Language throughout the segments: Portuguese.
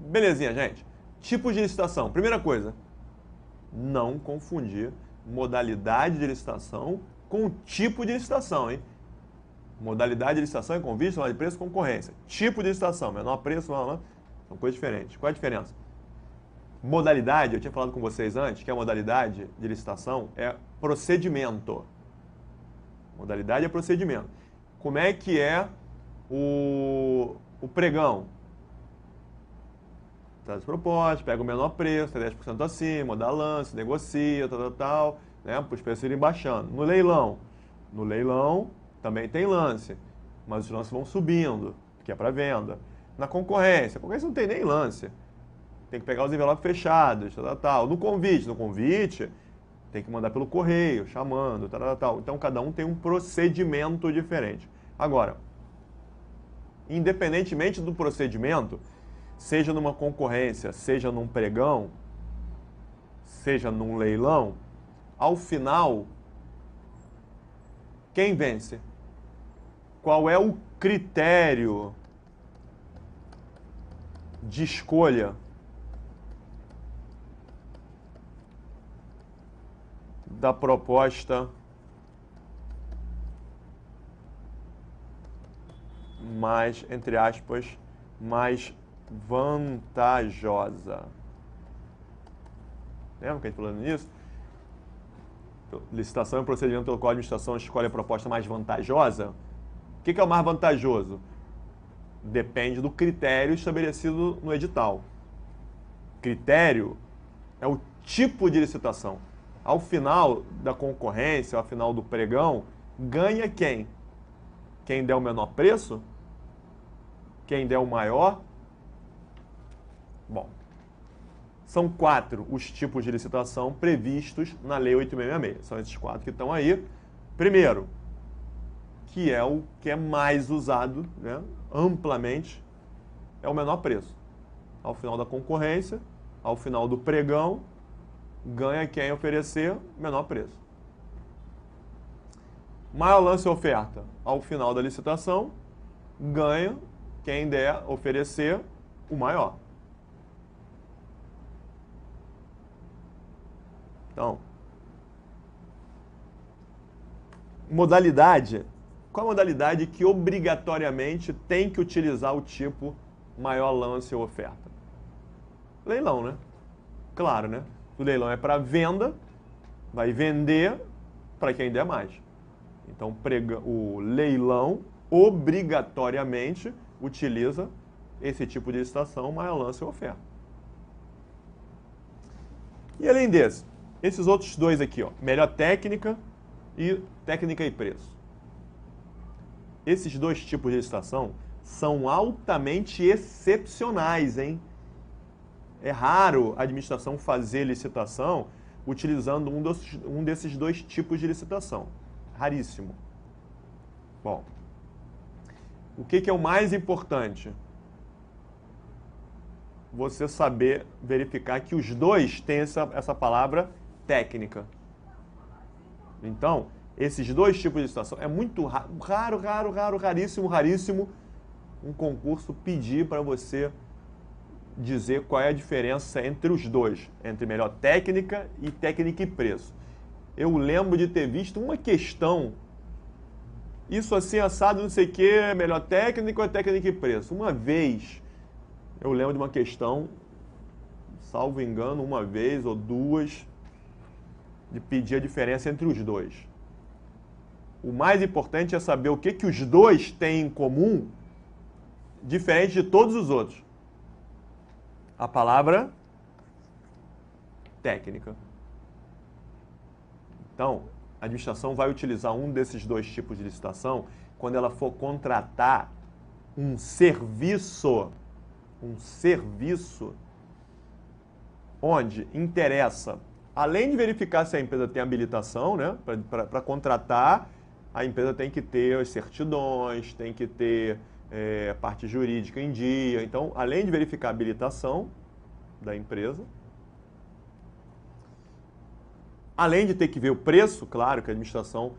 Belezinha, gente. Tipos de licitação. Primeira coisa, não confundir modalidade de licitação com tipo de licitação, hein? Modalidade de licitação é convite, de preço, concorrência. Tipo de licitação, menor preço, são coisas diferentes. Qual é a diferença? Modalidade, eu tinha falado com vocês antes, que a modalidade de licitação é procedimento. Modalidade é procedimento. Como é que é o pregão? Traz proposta, pega o menor preço, tá 10% acima, dá lance, negocia, tal, né? Para os preços irem baixando. No leilão também tem lance, mas os lances vão subindo, que é para venda. Na concorrência, a concorrência não tem nem lance. Tem que pegar os envelopes fechados, tal. No convite, tem que mandar pelo correio, chamando, tal. Então, cada um tem um procedimento diferente. Agora, independentemente do procedimento, seja numa concorrência, seja num pregão, seja num leilão, ao final, quem vence? Qual é o critério de escolha da proposta mais, entre aspas, mais vantajosa? Lembra que a gente falou nisso? Licitação é um procedimento pelo qual a administração escolhe a proposta mais vantajosa. O que é o mais vantajoso? Depende do critério estabelecido no edital. Critério é o tipo de licitação. Ao final da concorrência, ao final do pregão, ganha quem? Quem der o menor preço? Quem der o maior? Bom, são 4 os tipos de licitação previstos na Lei 8.666. São esses 4 que estão aí. Primeiro, que é o que é mais usado, né, amplamente, é o menor preço. Ao final da concorrência, ao final do pregão, ganha quem oferecer menor preço. Maior lance e oferta. Ao final da licitação, ganha quem der oferecer o maior. Então, modalidade. Qual a modalidade que obrigatoriamente tem que utilizar o tipo maior lance ou oferta? Leilão, né? Claro, né? O leilão é para venda, vai vender para quem der mais. Então, o leilão obrigatoriamente utiliza esse tipo de licitação, maior lance ou oferta. E além desse, esses outros dois aqui, ó, melhor técnica e preço. Esses dois tipos de licitação são altamente excepcionais, hein? É raro a administração fazer licitação utilizando um desses dois tipos de licitação. Raríssimo. Bom, o que é o mais importante? Você saber verificar que os dois têm essa palavra técnica. Então, esses dois tipos de licitação, é muito raríssimo um concurso pedir para você dizer qual é a diferença entre os dois, entre melhor técnica e preço. Eu lembro de ter visto uma questão, isso assim, assado, não sei o que, melhor técnica ou é técnica e preço? Uma vez, eu lembro de uma questão, salvo engano, uma vez ou duas, de pedir a diferença entre os dois. O mais importante é saber o que os dois têm em comum, diferente de todos os outros. A palavra técnica. Então, a administração vai utilizar um desses dois tipos de licitação quando ela for contratar um serviço onde interessa, além de verificar se a empresa tem habilitação, né, para contratar, a empresa tem que ter as certidões, tem que ter parte jurídica em dia. Então, além de verificar a habilitação da empresa, além de ter que ver o preço, claro que a administração,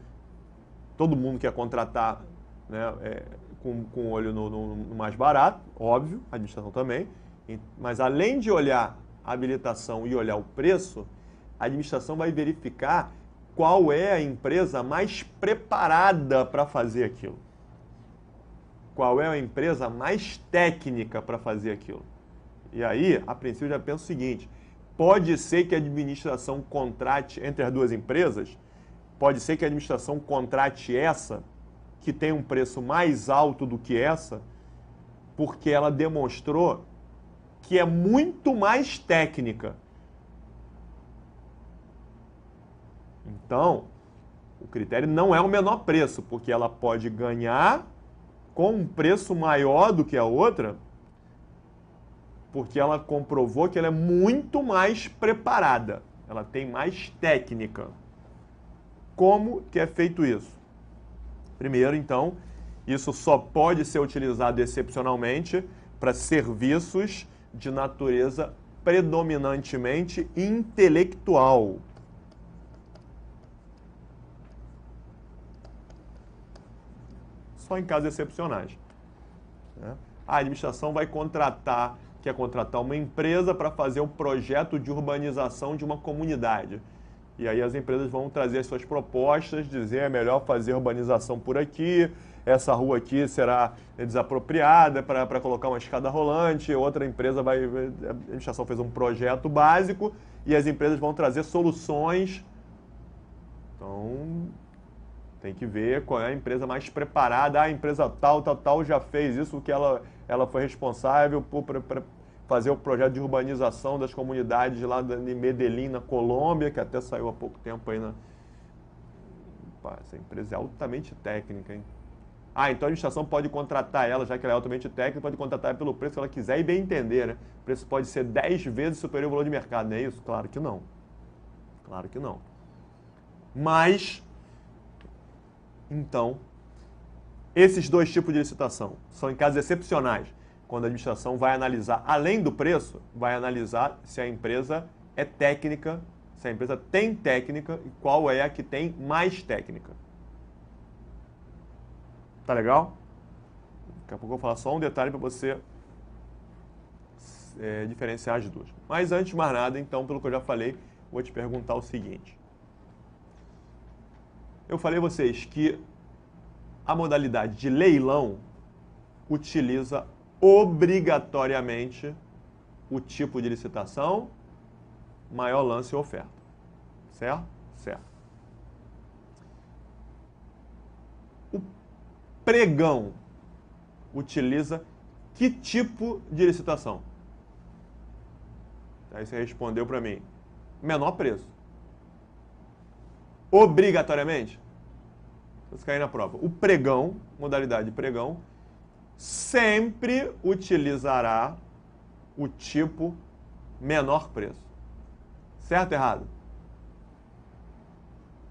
todo mundo quer contratar, né, com o olho no mais barato, óbvio, a administração também. Mas além de olhar a habilitação e olhar o preço, a administração vai verificar qual é a empresa mais preparada para fazer aquilo. Qual é a empresa mais técnica para fazer aquilo. E aí, a princípio, eu já penso o seguinte: pode ser que a administração contrate entre as duas empresas, pode ser que a administração contrate essa, que tem um preço mais alto do que essa, porque ela demonstrou que é muito mais técnica. Então, o critério não é o menor preço, porque ela pode ganhar com um preço maior do que a outra, porque ela comprovou que ela é muito mais preparada, ela tem mais técnica. Como que é feito isso? Primeiro, então, isso só pode ser utilizado excepcionalmente para serviços de natureza predominantemente intelectual. Só em casos excepcionais. A administração vai quer contratar uma empresa para fazer um projeto de urbanização de uma comunidade. E aí as empresas vão trazer as suas propostas, dizer é melhor fazer urbanização por aqui, essa rua aqui será desapropriada para colocar uma escada rolante, outra empresa a administração fez um projeto básico e as empresas vão trazer soluções. Então, tem que ver qual é a empresa mais preparada. A empresa tal já fez isso, que ela foi responsável por fazer o projeto de urbanização das comunidades lá de Medellín, na Colômbia, que até saiu há pouco tempo aí essa empresa é altamente técnica, hein? Então a administração pode contratar ela, já que ela é altamente técnica, pode contratar ela pelo preço que ela quiser e bem entender, né? O preço pode ser 10 vezes superior ao valor de mercado, não é isso? Claro que não. Claro que não. Mas, então, esses dois tipos de licitação são em casos excepcionais, quando a administração vai analisar, além do preço, vai analisar se a empresa é técnica, se a empresa tem técnica e qual é a que tem mais técnica. Tá legal? Daqui a pouco eu vou falar só um detalhe para você diferenciar as duas. Mas antes de mais nada, então, pelo que eu já falei, vou te perguntar o seguinte. Eu falei a vocês que a modalidade de leilão utiliza obrigatoriamente o tipo de licitação, maior lance e oferta. Certo? Certo. O pregão utiliza que tipo de licitação? Aí você respondeu para mim, menor preço. Obrigatoriamente? Vamos cair na prova. O pregão, modalidade de pregão, sempre utilizará o tipo menor preço. Certo ou errado?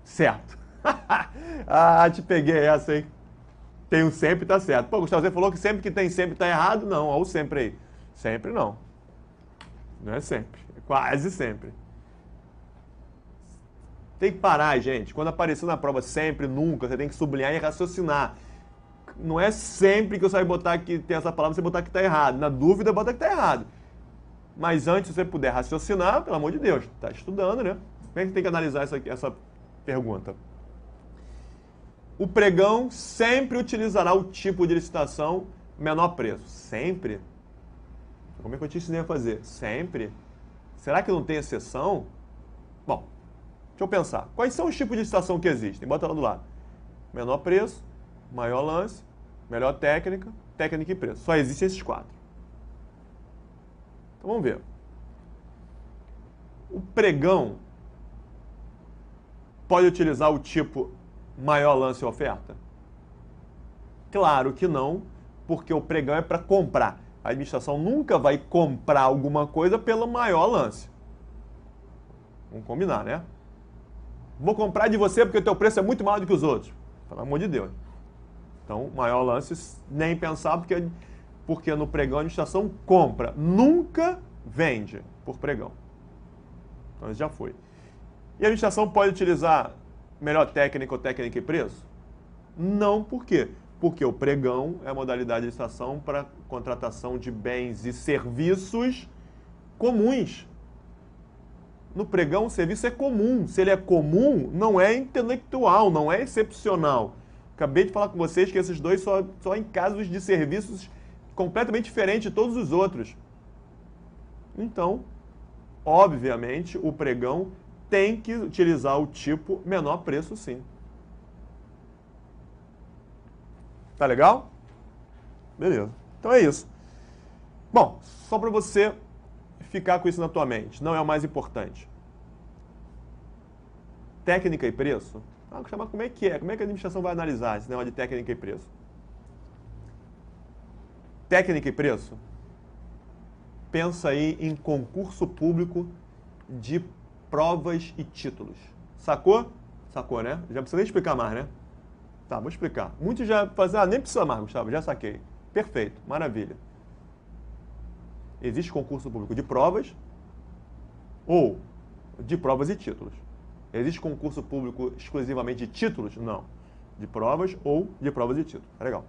Certo. Te peguei essa, hein? Tem um sempre, tá certo. Pô, Gustavo, você falou que sempre que tem sempre tá errado? Não, olha o sempre aí. Sempre não. Não é sempre. É quase sempre. Tem que parar, gente. Quando aparecer na prova sempre, nunca, você tem que sublinhar e raciocinar. Não é sempre que eu saio botar que tem essa palavra, você botar que tá errado. Na dúvida, bota que tá errado. Mas antes, se você puder raciocinar, pelo amor de Deus, tá estudando, né? Como é que tem que analisar essa pergunta? O pregão sempre utilizará o tipo de licitação menor preço. Sempre? Como é que eu te ensinei a fazer? Sempre? Será que não tem exceção? Bom, deixa eu pensar. Quais são os tipos de licitação que existem? Bota lá do lado. Menor preço, maior lance, melhor técnica, técnica e preço. Só existem esses quatro. Então vamos ver. O pregão pode utilizar o tipo maior lance e oferta? Claro que não, porque o pregão é para comprar. A administração nunca vai comprar alguma coisa pelo maior lance. Vamos combinar, né? Vou comprar de você porque o teu preço é muito maior do que os outros. Pelo amor de Deus. Então, maior lance, nem pensar, porque no pregão a administração compra, nunca vende por pregão. Então, isso já foi. E a administração pode utilizar melhor técnica ou técnica e preço? Não, por quê? Porque o pregão é a modalidade de licitação para contratação de bens e serviços comuns. No pregão, o serviço é comum. Se ele é comum, não é intelectual, não é excepcional. Acabei de falar com vocês que esses dois só em casos de serviços completamente diferentes de todos os outros. Então, obviamente, o pregão tem que utilizar o tipo menor preço, sim. Tá legal? Beleza. Então é isso. Bom, só para você ficar com isso na tua mente, não é o mais importante. Técnica e preço? Como é que é? Como é que a administração vai analisar esse negócio de técnica e preço? Técnica e preço? Pensa aí em concurso público de provas e títulos. Sacou? Sacou, né? Já precisa nem explicar mais, né? Tá, vou explicar. Muitos já fazem, nem precisa mais, Gustavo, já saquei. Perfeito, maravilha. Existe concurso público de provas ou de provas e títulos. Existe concurso público exclusivamente de títulos? Não. De provas ou de provas e títulos. Tá legal.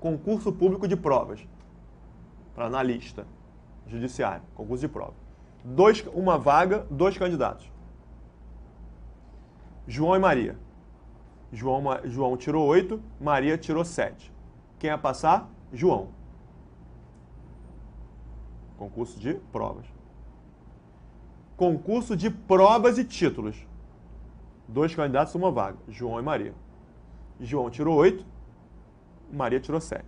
Concurso público de provas. Para analista judiciário. Concurso de prova. Uma vaga, 2 candidatos. João e Maria. João tirou 8, Maria tirou 7. Quem ia passar? João. Concurso de provas. Concurso de provas e títulos. 2 candidatos, uma vaga. João e Maria. João tirou 8, Maria tirou 7.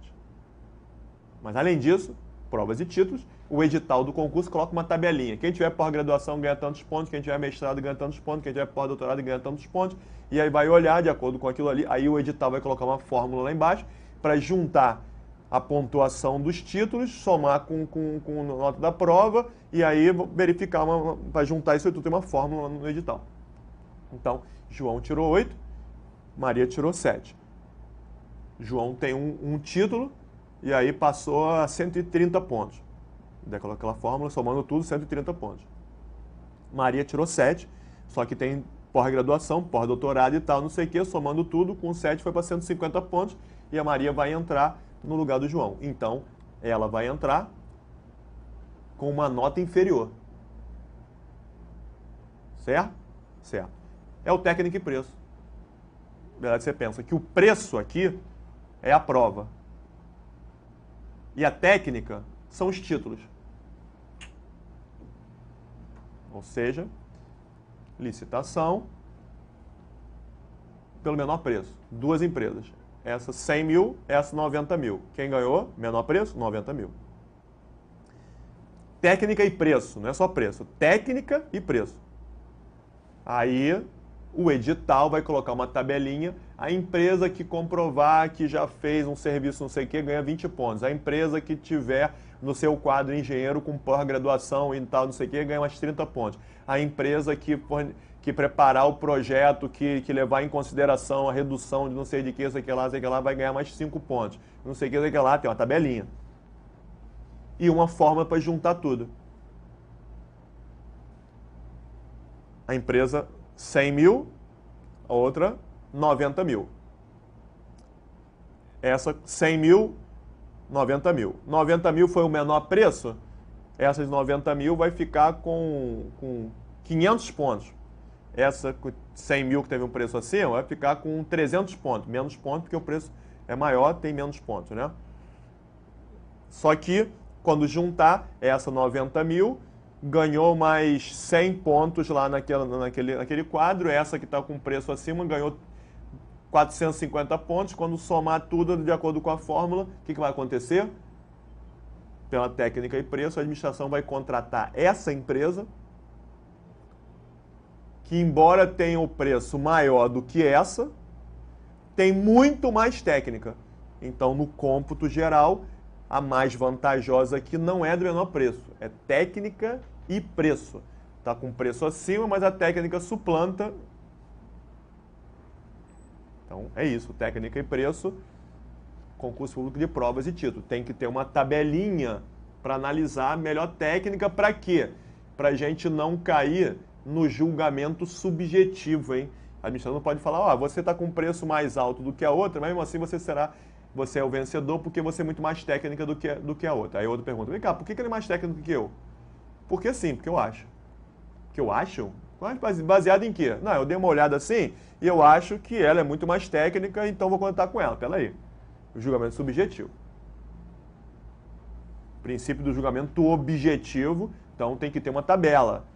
Mas além disso, provas e títulos, o edital do concurso coloca uma tabelinha. Quem tiver pós-graduação ganha tantos pontos, quem tiver mestrado ganha tantos pontos, quem tiver pós-doutorado ganha tantos pontos. E aí vai olhar de acordo com aquilo ali. Aí o edital vai colocar uma fórmula lá embaixo para juntar a pontuação dos títulos, somar com nota da prova e aí verificar, para juntar isso tudo, tem uma fórmula no edital. Então, João tirou 8, Maria tirou 7. João tem um título e aí passou a 130 pontos. Daí coloca aquela fórmula, somando tudo, 130 pontos. Maria tirou 7, só que tem pós-graduação, pós-doutorado e tal, não sei o quê, somando tudo, com 7 foi para 150 pontos e a Maria vai entrar no lugar do João. Então, ela vai entrar com uma nota inferior. Certo? Certo. É o técnico e preço. Na verdade, você pensa que o preço aqui é a prova. E a técnica são os títulos. Ou seja, licitação pelo menor preço. 2 empresas. Essa 100 mil, essa 90 mil. Quem ganhou? Menor preço? 90 mil. Técnica e preço, não é só preço. Técnica e preço. Aí o edital vai colocar uma tabelinha. A empresa que comprovar que já fez um serviço não sei o que ganha 20 pontos. A empresa que tiver no seu quadro engenheiro com pós-graduação e tal não sei o que ganha mais 30 pontos. A empresa que preparar o projeto, que levar em consideração a redução de não sei de que, sei que lá, vai ganhar mais 5 pontos. Não sei que lá, tem uma tabelinha. E uma forma para juntar tudo. A empresa 100 mil, a outra 90 mil. Essa 100 mil, 90 mil. 90 mil foi o menor preço, essa de 90 mil vai ficar com 500 pontos. Essa 100 mil que teve um preço acima vai ficar com 300 pontos. Menos pontos porque o preço é maior, tem menos pontos, né? Só que, quando juntar, essa 90 mil ganhou mais 100 pontos lá naquele quadro. Essa que está com preço acima ganhou 450 pontos. Quando somar tudo de acordo com a fórmula, o que vai acontecer? Pela técnica e preço, a administração vai contratar essa empresa que, embora tenha o preço maior do que essa, tem muito mais técnica. Então, no cômputo geral, a mais vantajosa aqui não é do menor preço, é técnica e preço. Está com preço acima, mas a técnica suplanta. Então, é isso, técnica e preço, concurso público de provas e título. Tem que ter uma tabelinha para analisar a melhor técnica. Para quê? Para a gente não cair no julgamento subjetivo, hein? A administração não pode falar, ó, você está com um preço mais alto do que a outra, mas mesmo assim você é o vencedor porque você é muito mais técnica do que a outra. Aí a outra pergunta, vem cá, por que ele é mais técnico que eu? Porque sim, porque eu acho. Que eu acho? Baseado em quê? Não, eu dei uma olhada assim e eu acho que ela é muito mais técnica, então vou contar com ela. Pera aí. O julgamento subjetivo. Princípio do julgamento objetivo, então tem que ter uma tabela.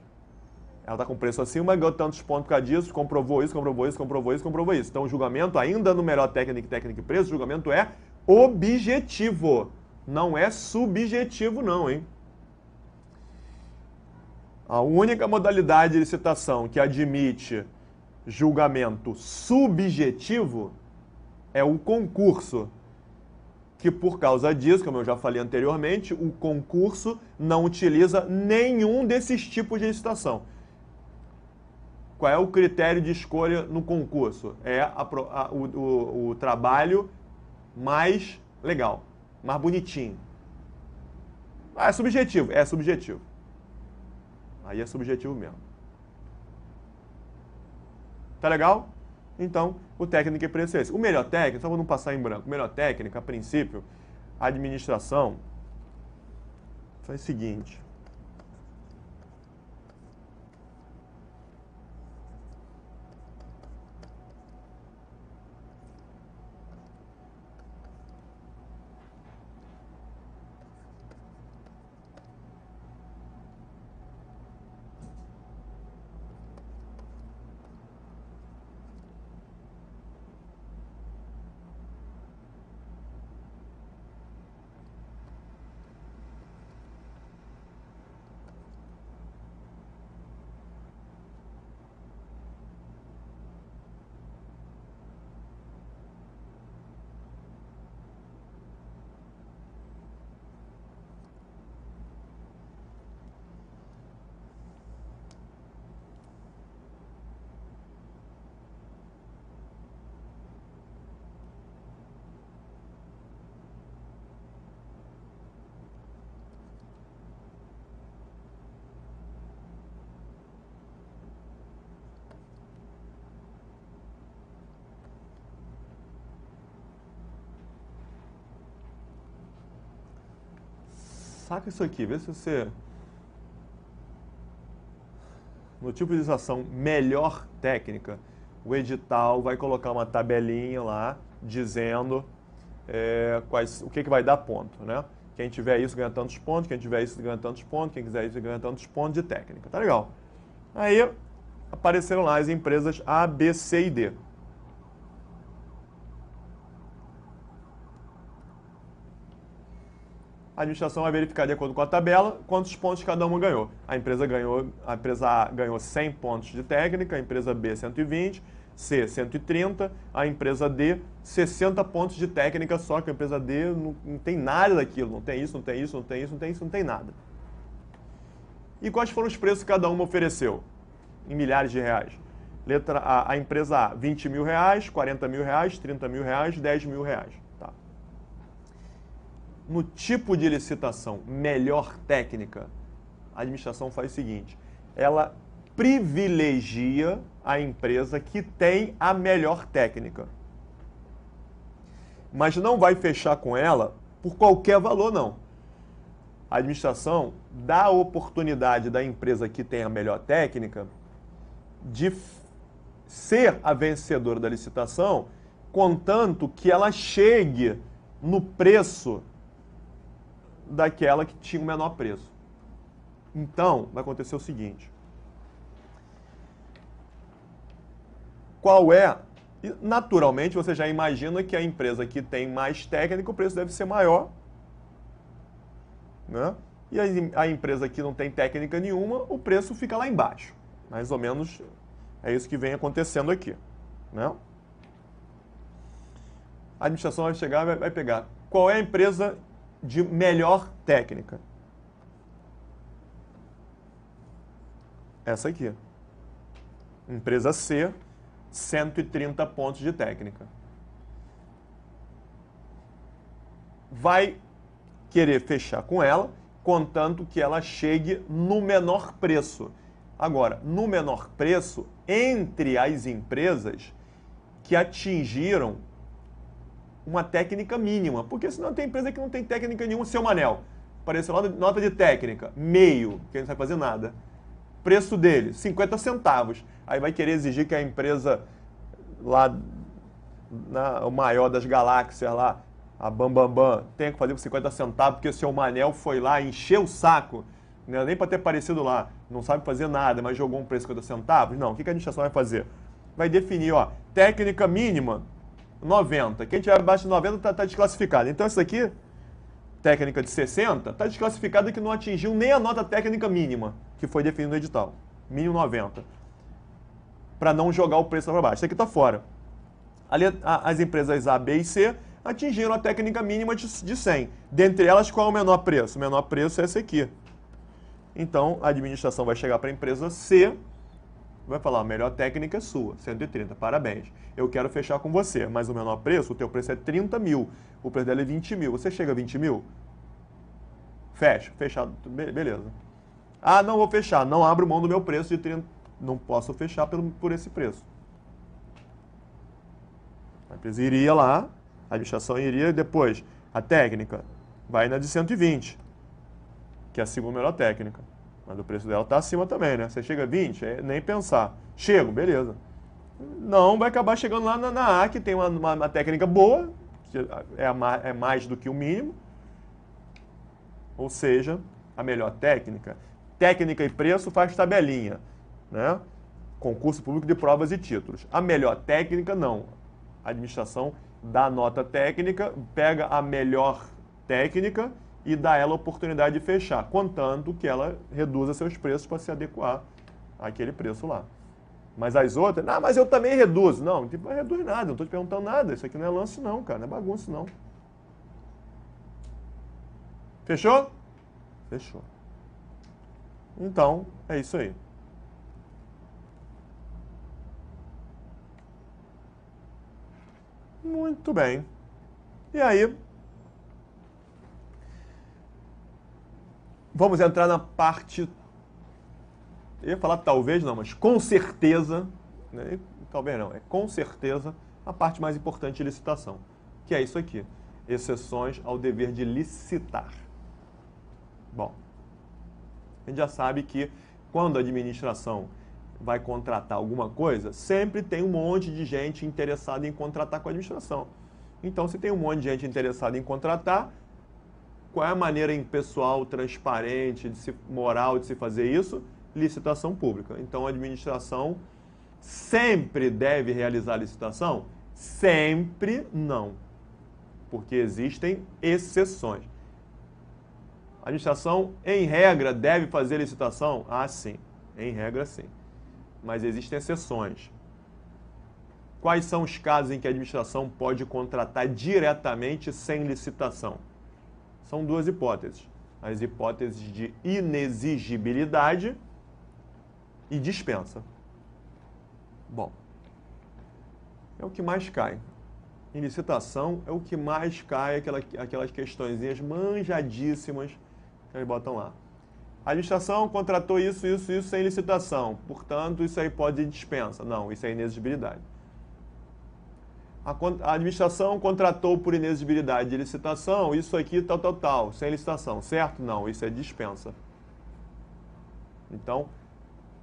Ela está com preço acima, ganhou tantos pontos por causa disso, comprovou isso, comprovou isso, comprovou isso, comprovou isso. Então o julgamento, ainda no melhor técnico e preço, o julgamento é objetivo. Não é subjetivo não, hein? A única modalidade de licitação que admite julgamento subjetivo é o concurso. Que por causa disso, como eu já falei anteriormente, o concurso não utiliza nenhum desses tipos de licitação. Qual é o critério de escolha no concurso? É o trabalho mais legal, mais bonitinho. Ah, é subjetivo? É subjetivo. Aí é subjetivo mesmo. Tá legal? Então, o técnico e preço é esse. O melhor técnico, só para não passar em branco, o melhor técnico, a princípio, a administração faz o seguinte. Saca isso aqui, vê se você... No tipo de licitação melhor técnica, o edital vai colocar uma tabelinha lá dizendo o que vai dar ponto, né? Quem tiver isso ganha tantos pontos, quem tiver isso ganha tantos pontos, quem quiser isso ganha tantos pontos de técnica. Tá legal. Aí apareceram lá as empresas A, B, C e D. A administração vai verificar de acordo com a tabela quantos pontos cada uma ganhou. A empresa A ganhou 100 pontos de técnica, a empresa B 120, C 130, a empresa D 60 pontos de técnica, só que a empresa D não tem nada daquilo, não tem isso, não tem isso, não tem isso, não tem isso, não tem nada. E quais foram os preços que cada uma ofereceu? Em milhares de reais. A empresa A, 20 mil reais, 40 mil reais, 30 mil reais, 10 mil reais. Tá. No tipo de licitação melhor técnica, a administração faz o seguinte, ela privilegia a empresa que tem a melhor técnica. Mas não vai fechar com ela por qualquer valor, não. A administração dá a oportunidade da empresa que tem a melhor técnica de ser a vencedora da licitação, contanto que ela chegue no preço daquela que tinha o menor preço. Então, vai acontecer o seguinte. Qual é? Naturalmente, você já imagina que a empresa que tem mais técnica, o preço deve ser maior. Né? E a empresa que não tem técnica nenhuma, o preço fica lá embaixo. Mais ou menos é isso que vem acontecendo aqui. Né? A administração vai chegar e vai pegar qual é a empresa de melhor técnica. Essa aqui. Empresa C, 130 pontos de técnica. Vai querer fechar com ela, contanto que ela chegue no menor preço. Agora, no menor preço, entre as empresas que atingiram uma técnica mínima, porque senão tem empresa que não tem técnica nenhuma. Seu Manel, apareceu nota de técnica, meio, que não vai fazer nada. Preço dele, 50 centavos. Aí vai querer exigir que a empresa lá, o maior das galáxias lá, a Bambambam, tenha que fazer por 50 centavos, porque o seu Manel foi lá e encheu o saco, não é nem para ter aparecido lá, não sabe fazer nada, mas jogou um preço de 50 centavos. Não, o que a administração vai fazer? Vai definir, ó, técnica mínima, 90. Quem tiver abaixo de 90 está desclassificado. Então isso aqui, técnica de 60, está desclassificado que não atingiu nem a nota técnica mínima, que foi definida no edital. Mínimo 90. Para não jogar o preço para baixo. Isso aqui está fora. Ali, as empresas A, B e C atingiram a técnica mínima de 100. Dentre elas, qual é o menor preço? O menor preço é esse aqui. Então, a administração vai chegar para a empresa C, vai falar, a melhor técnica é sua, 130, parabéns. Eu quero fechar com você, mas o menor preço, o teu preço é 30 mil, o preço dela é 20 mil. Você chega a 20 mil? Fecha, fechado, beleza. Ah, não vou fechar, não abro mão do meu preço de 30, não posso fechar por esse preço. A empresa iria lá, a administração iria depois, a técnica vai na de 120, que é a segunda melhor técnica. Mas o preço dela está acima também, né? Você chega a 20, nem pensar. Chego, beleza. Não, vai acabar chegando lá na A, que tem uma técnica boa, que é mais do que o mínimo. Ou seja, a melhor técnica. Técnica e preço faz tabelinha, né? Concurso público de provas e títulos. A melhor técnica, não. A administração dá nota técnica, pega a melhor técnica e dá ela a oportunidade de fechar, contanto que ela reduza seus preços para se adequar àquele preço lá. Mas as outras, mas eu também reduzo. Não reduz nada, não estou te perguntando nada. Isso aqui não é lance não, cara, não é bagunça não. Fechou? Fechou. Então, é isso aí. Muito bem. E aí, vamos entrar na parte, eu ia falar talvez não, mas com certeza, né? Talvez não, é com certeza a parte mais importante de licitação, que é isso aqui, exceções ao dever de licitar. Bom, a gente já sabe que quando a administração vai contratar alguma coisa, sempre tem um monte de gente interessada em contratar com a administração. Então, se tem um monte de gente interessada em contratar, qual é a maneira impessoal, transparente, moral de se fazer isso? Licitação pública. Então, a administração sempre deve realizar a licitação? Sempre não. Porque existem exceções. A administração, em regra, deve fazer licitação? Ah, sim. Em regra, sim. Mas existem exceções. Quais são os casos em que a administração pode contratar diretamente sem licitação? São duas hipóteses. As hipóteses de inexigibilidade e dispensa. Bom, é o que mais cai. Em licitação é o que mais cai, aquelas questõezinhas manjadíssimas que eles botam lá. A administração contratou isso sem licitação. Portanto, isso aí pode ir dispensa. Não, isso é inexigibilidade. A administração contratou por inexigibilidade de licitação, isso aqui tal, sem licitação, certo? Não, isso é dispensa. Então,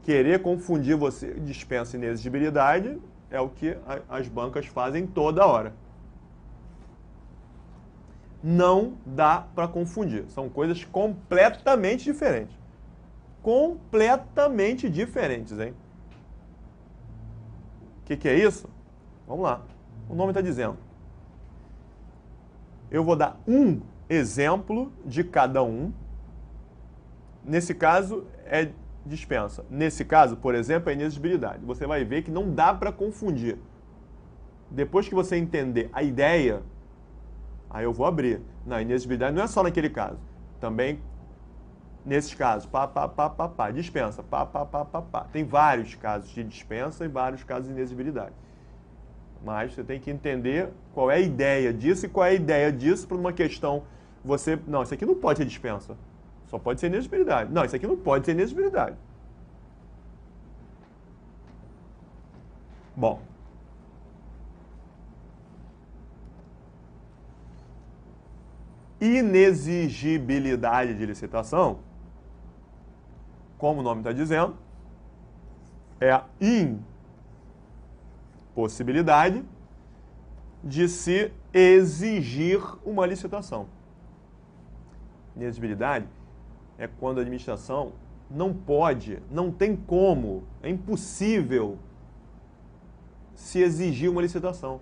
querer confundir você, dispensa e inexigibilidade, é o que as bancas fazem toda hora. Não dá para confundir, são coisas completamente diferentes. Completamente diferentes, hein? O que é isso? Vamos lá. O nome está dizendo. Eu vou dar um exemplo de cada um. Nesse caso, é dispensa. Nesse caso, por exemplo, é inexigibilidade. Você vai ver que não dá para confundir. Depois que você entender a ideia, aí eu vou abrir. Na inexigibilidade não é só naquele caso. Também, nesses casos, dispensa, Tem vários casos de dispensa e vários casos de inexigibilidade. Mas você tem que entender qual é a ideia disso e qual é a ideia disso para uma questão. Não, isso aqui não pode ser dispensa. Só pode ser inexigibilidade. Não, isso aqui não pode ser inexigibilidade. Bom, inexigibilidade de licitação, como o nome está dizendo, é a impossibilidade de se exigir uma licitação. Inexigibilidade é quando a administração não pode, não tem como, é impossível se exigir uma licitação,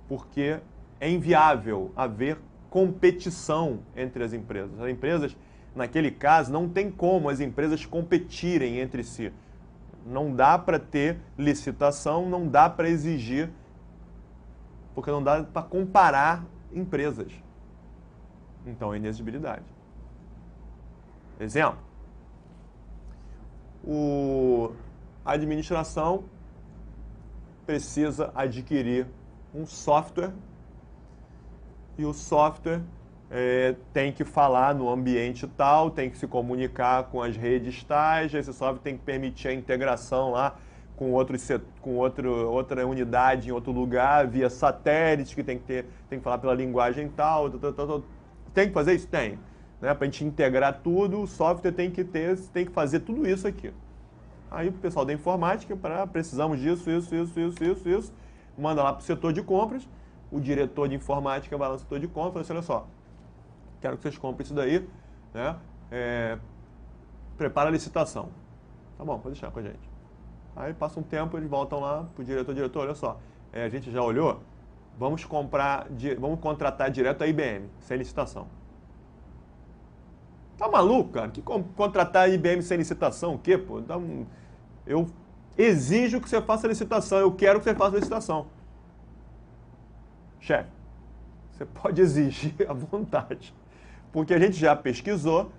porque é inviável haver competição entre as empresas. As empresas, naquele caso, não tem como as empresas competirem entre si. Não dá para ter licitação, não dá para exigir, porque não dá para comparar empresas. Então, é inexigibilidade. Exemplo. A administração precisa adquirir um software e o software tem que falar no ambiente tal, tem que se comunicar com as redes tais, esse software tem que permitir a integração lá com outra unidade em outro lugar, via satélite, que tem que falar pela linguagem tal. Tem que fazer isso? Tem. Né? Para a gente integrar tudo, o software tem que fazer tudo isso aqui. Aí o pessoal da informática, precisamos disso, isso, manda lá para o setor de compras, o diretor de informática vai lá no setor de compras e fala assim, olha só, quero que vocês comprem isso daí, né? Prepara a licitação. Tá bom, pode deixar com a gente. Aí passa um tempo, eles voltam lá para o diretor, olha só, a gente já olhou, vamos contratar direto a IBM, sem licitação. Tá maluco, cara? Que contratar a IBM sem licitação? O quê, pô? Eu exijo que você faça a licitação, eu quero que você faça a licitação. Chefe, você pode exigir à vontade, porque a gente já pesquisou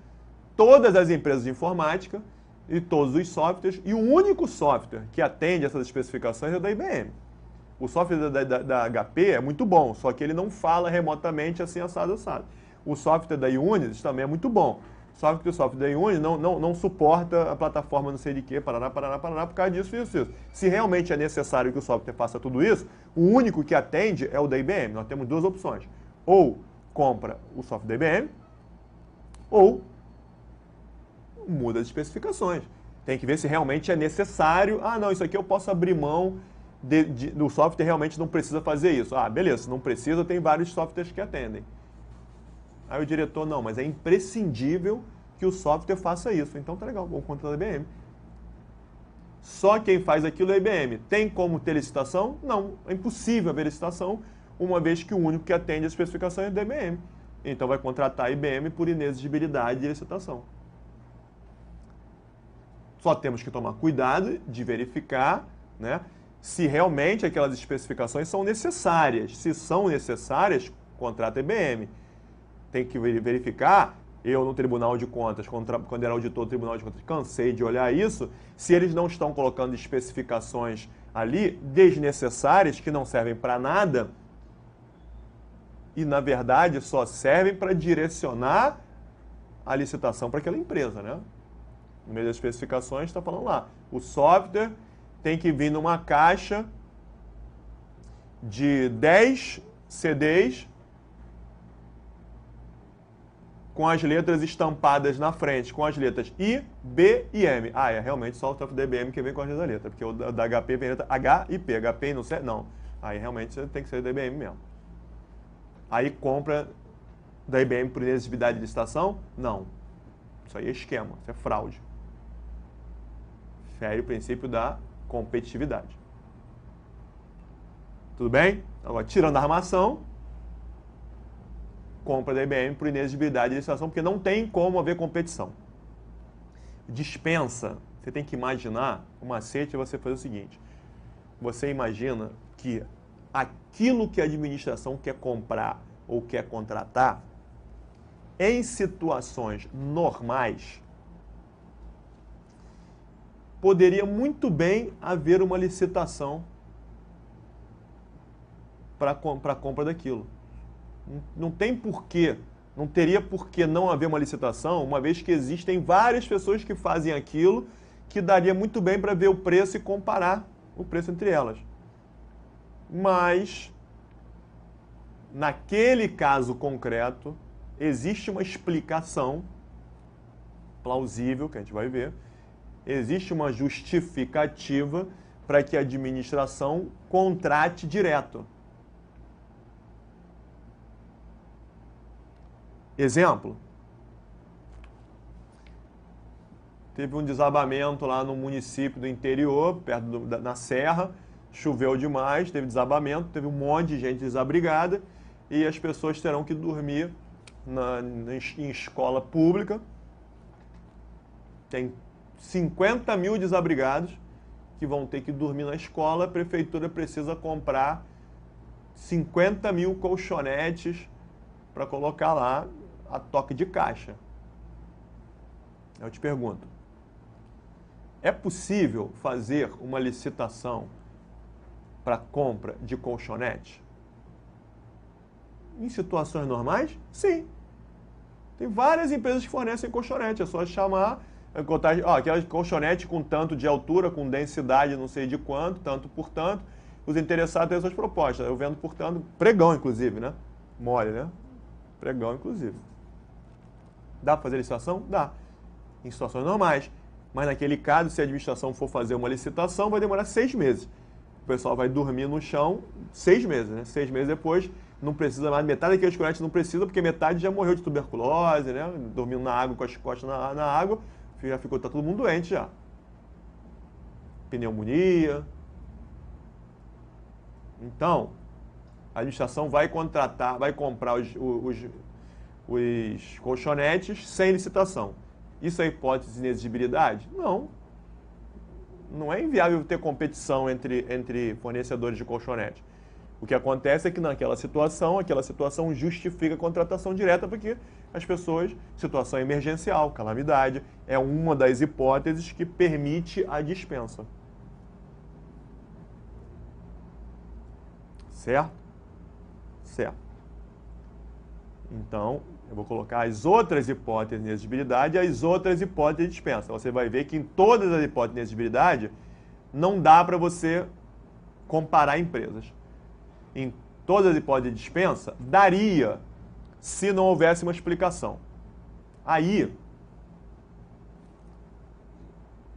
todas as empresas de informática e todos os softwares, e o único software que atende essas especificações é o da IBM. O software da HP é muito bom, só que ele não fala remotamente assim, assado. O software da Unisys também é muito bom. Só que o software da Unisys não suporta a plataforma não sei de quê, parará, por causa disso, isso. Se realmente é necessário que o software faça tudo isso, o único que atende é o da IBM. Nós temos duas opções. Ou compra o software da IBM, ou muda as especificações. Tem que ver se realmente é necessário. Ah, não, isso aqui eu posso abrir mão do software, realmente não precisa fazer isso. Ah, beleza, se não precisa, tem vários softwares que atendem. Aí o diretor, não, mas é imprescindível que o software faça isso. Então tá legal, vamos contratar a IBM. Só quem faz aquilo é a IBM. Tem como ter licitação? Não, é impossível haver licitação, uma vez que o único que atende as especificações é da IBM. Então vai contratar a IBM por inexigibilidade de licitação. Só temos que tomar cuidado de verificar, né, se realmente aquelas especificações são necessárias. Se são necessárias, contrata a IBM. Tem que verificar, eu no Tribunal de Contas, quando era auditor do Tribunal de Contas, cansei de olhar isso, se eles não estão colocando especificações ali desnecessárias, que não servem para nada, e na verdade só servem para direcionar a licitação para aquela empresa, né? No meio das especificações está falando lá, o software tem que vir numa caixa de 10 CDs com as letras estampadas na frente, com as letras I, B e M. Ah, é realmente só o software da IBM que vem com as letras, porque o da HP vem letra H e P. HP não serve? Não. Aí realmente tem que ser da IBM mesmo. Aí compra da IBM por inexigibilidade de licitação? Não. Isso aí é esquema, isso é fraude. Fere o princípio da competitividade. Tudo bem? Agora, tirando a armação, compra da IBM por inexigibilidade de licitação, porque não tem como haver competição. Dispensa, você tem que imaginar, o macete é você fazer o seguinte, você imagina que aquilo que a administração quer comprar ou quer contratar, em situações normais, poderia muito bem haver uma licitação para a compra daquilo. Não tem porquê, não teria por que não haver uma licitação, uma vez que existem várias pessoas que fazem aquilo, que daria muito bem para ver o preço e comparar. o preço entre elas. Mas, naquele caso concreto, existe uma explicação plausível, que a gente vai ver, existe uma justificativa para que a administração contrate direto. Exemplo, teve um desabamento lá no município do interior, perto na serra, choveu demais, teve desabamento, teve um monte de gente desabrigada e as pessoas terão que dormir em escola pública. Tem 50 mil desabrigados que vão ter que dormir na escola, a prefeitura precisa comprar 50 mil colchonetes para colocar lá a toque de caixa. Eu te pergunto, é possível fazer uma licitação para compra de colchonete? Em situações normais? Sim. Tem várias empresas que fornecem colchonete, é só chamar, aquela colchonete com tanto de altura, com densidade não sei de quanto, tanto por tanto. Os interessados têm essas propostas. Eu vendo por tanto, pregão inclusive, né? Mole, né? Pregão inclusive. Dá para fazer licitação? Dá. Em situações normais. Mas naquele caso, se a administração for fazer uma licitação, vai demorar 6 meses. O pessoal vai dormir no chão 6 meses, né? 6 meses depois, não precisa mais, metade daqueles colchonetes não precisa, porque metade já morreu de tuberculose, né? Dormindo na água, com as costas na água, já ficou, tá todo mundo doente já. Pneumonia. Então, a administração vai contratar, vai comprar os colchonetes sem licitação. Isso é hipótese de inexigibilidade? Não. Não é inviável ter competição entre fornecedores de colchonete. O que acontece é que naquela situação, justifica a contratação direta porque as pessoas, situação emergencial, calamidade, é uma das hipóteses que permite a dispensa. Certo? Certo. Então, eu vou colocar as outras hipóteses de inexigibilidade e as outras hipóteses de dispensa. Você vai ver que em todas as hipóteses de inexigibilidade não dá para você comparar empresas. Em todas as hipóteses de dispensa, daria se não houvesse uma explicação. Aí,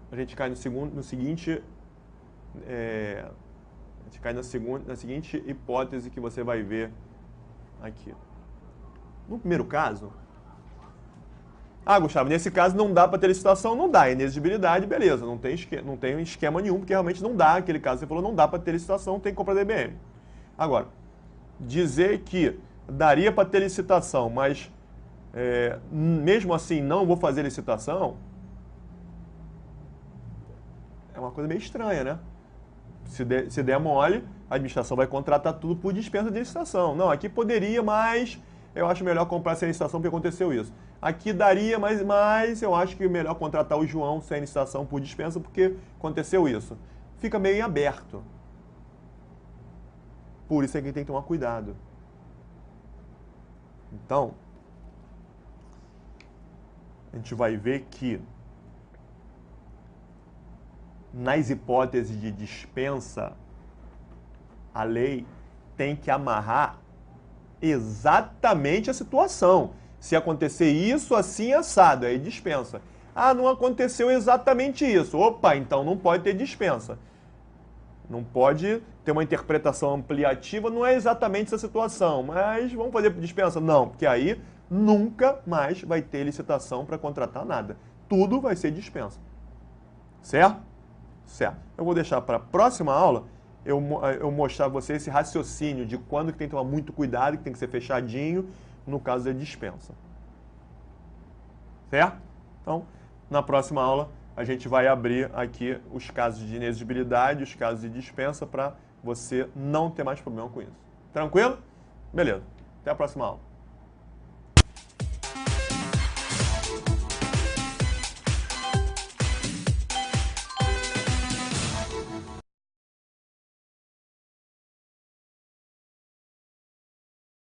a gente cai no seguinte... a gente cai na seguinte hipótese que você vai ver aqui. No primeiro caso, Gustavo, nesse caso não dá para ter licitação, não dá, inexigibilidade, beleza, não tem esquema nenhum, porque realmente não dá, aquele caso que você falou, não dá para ter licitação, tem que comprar DBM. Agora, dizer que daria para ter licitação, mas mesmo assim não vou fazer licitação, é uma coisa meio estranha, né? Se der mole, a administração vai contratar tudo por dispensa de licitação. Não, aqui poderia, mas eu acho melhor comprar sem licitação porque aconteceu isso. Aqui daria, mas eu acho que é melhor contratar o João sem licitação por dispensa porque aconteceu isso. Fica meio em aberto. Por isso é que tem que tomar cuidado. Então, a gente vai ver que nas hipóteses de dispensa, a lei tem que amarrar exatamente a situação. Se acontecer isso, assim, assado, aí dispensa. Não aconteceu exatamente isso. Opa, então não pode ter dispensa. Não pode ter uma interpretação ampliativa, não é exatamente essa situação, mas vamos fazer dispensa? Não, porque aí nunca mais vai ter licitação para contratar nada. Tudo vai ser dispensa. Certo? Certo. Eu vou deixar para a próxima aula eu mostrar a vocês esse raciocínio de quando que tem que tomar muito cuidado, que tem que ser fechadinho, no caso da dispensa. Certo? Então, na próxima aula, a gente vai abrir aqui os casos de inexigibilidade, os casos de dispensa, para você não ter mais problema com isso. Tranquilo? Beleza. Até a próxima aula.